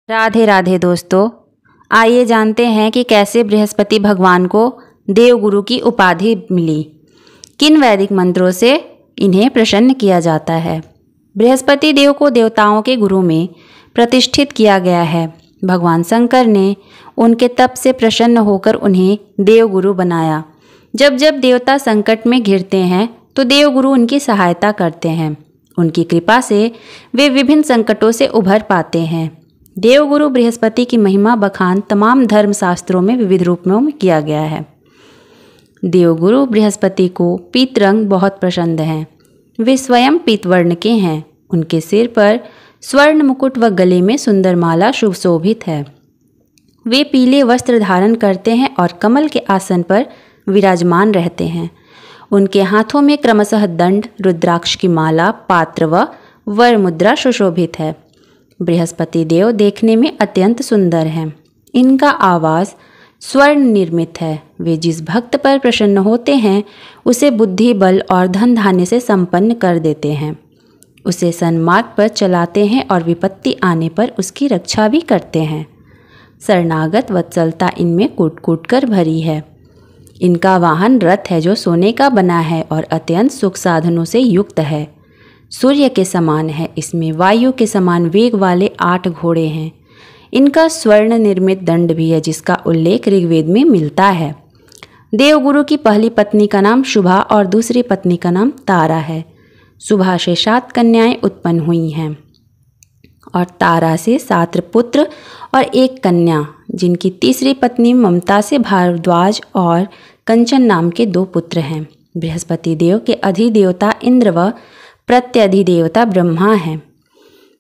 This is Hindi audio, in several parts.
राधे राधे दोस्तों, आइए जानते हैं कि कैसे बृहस्पति भगवान को देवगुरु की उपाधि मिली। किन वैदिक मंत्रों से इन्हें प्रसन्न किया जाता है। बृहस्पति देव को देवताओं के गुरु में प्रतिष्ठित किया गया है। भगवान शंकर ने उनके तप से प्रसन्न होकर उन्हें देवगुरु बनाया। जब जब देवता संकट में घिरते हैं तो देवगुरु उनकी सहायता करते हैं। उनकी कृपा से वे विभिन्न संकटों से उभर पाते हैं। देवगुरु बृहस्पति की महिमा बखान तमाम धर्मशास्त्रों में विविध रूपों में किया गया है। देवगुरु बृहस्पति को पीत रंग बहुत पसंद है। वे स्वयं पीतवर्ण के हैं। उनके सिर पर स्वर्ण मुकुट व गले में सुंदर माला शुभ शोभित है। वे पीले वस्त्र धारण करते हैं और कमल के आसन पर विराजमान रहते हैं। उनके हाथों में क्रमशः दंड, रुद्राक्ष की माला, पात्र व वर मुद्रा सुशोभित है। बृहस्पति देव देखने में अत्यंत सुंदर हैं। इनका आवास स्वर्ण निर्मित है। वे जिस भक्त पर प्रसन्न होते हैं उसे बुद्धि, बल और धन धान्य से संपन्न कर देते हैं। उसे सन्मार्ग पर चलाते हैं और विपत्ति आने पर उसकी रक्षा भी करते हैं। शरणागत वत्सलता इनमें कूट कूट कर भरी है। इनका वाहन रथ है जो सोने का बना है और अत्यंत सुख साधनों से युक्त है। सूर्य के समान है। इसमें वायु के समान वेग वाले 8 घोड़े हैं। इनका स्वर्ण निर्मित दंड भी है जिसका उल्लेख ऋग्वेद में मिलता है। देवगुरु की पहली पत्नी का नाम शुभा और दूसरी पत्नी का नाम तारा है। शुभा से 7 कन्याएं उत्पन्न हुई हैं और तारा से 7 पुत्र और 1 कन्या, जिनकी तीसरी पत्नी ममता से भारद्वाज और कंचन नाम के 2 पुत्र हैं। बृहस्पति देव के अधिदेवता इंद्र व प्रत्यधिदेवता ब्रह्मा हैं।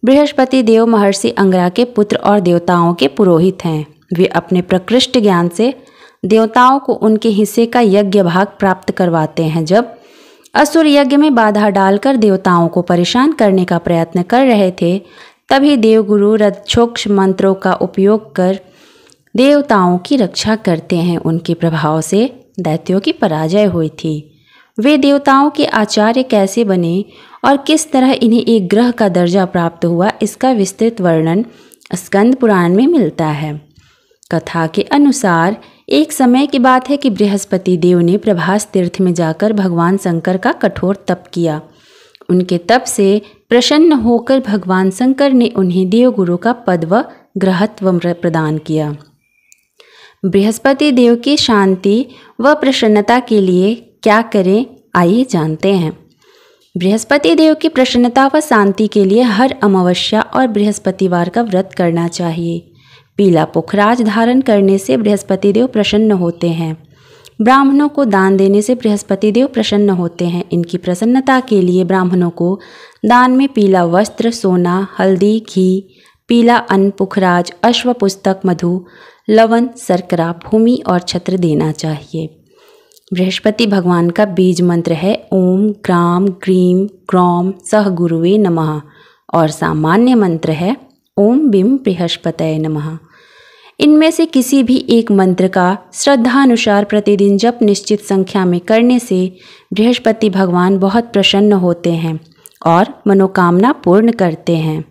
बृहस्पति देव महर्षि अंगिरा के पुत्र और देवताओं के पुरोहित हैं। वे अपने प्रकृष्ट ज्ञान से देवताओं को उनके हिस्से का यज्ञ भाग प्राप्त करवाते हैं। जब असुर यज्ञ में बाधा डालकर देवताओं को परेशान करने का प्रयत्न कर रहे थे, तभी देवगुरु रक्षोक्ष मंत्रों का उपयोग कर देवताओं की रक्षा करते हैं। उनके प्रभाव से दैत्यों की पराजय हुई थी। वे देवताओं के आचार्य कैसे बने और किस तरह इन्हें एक ग्रह का दर्जा प्राप्त हुआ, इसका विस्तृत वर्णन स्कंद पुराण में मिलता है। कथा के अनुसार एक समय की बात है कि बृहस्पति देव ने प्रभास तीर्थ में जाकर भगवान शंकर का कठोर तप किया। उनके तप से प्रसन्न होकर भगवान शंकर ने उन्हें देवगुरु का पद व ग्रहत्व प्रदान किया। बृहस्पति देव की शांति व प्रसन्नता के लिए क्या करें, आइए जानते हैं। बृहस्पति देव की प्रसन्नता व शांति के लिए हर अमावस्या और बृहस्पतिवार का व्रत करना चाहिए। पीला पुखराज धारण करने से बृहस्पति देव प्रसन्न होते हैं। ब्राह्मणों को दान देने से बृहस्पति देव प्रसन्न होते हैं। इनकी प्रसन्नता के लिए ब्राह्मणों को दान में पीला वस्त्र, सोना, हल्दी, घी, पीला अन्न, पुखराज, अश्व पुस्तक, मधु, लवण, शर्करा, भूमि और छत्र देना चाहिए। बृहस्पति भगवान का बीज मंत्र है ओम ग्राम ग्रीम ग्रौम सह गुरुवे नमः और सामान्य मंत्र है ओम बिम बृहस्पतये नमः। इनमें से किसी भी एक मंत्र का श्रद्धानुसार प्रतिदिन जप निश्चित संख्या में करने से बृहस्पति भगवान बहुत प्रसन्न होते हैं और मनोकामना पूर्ण करते हैं।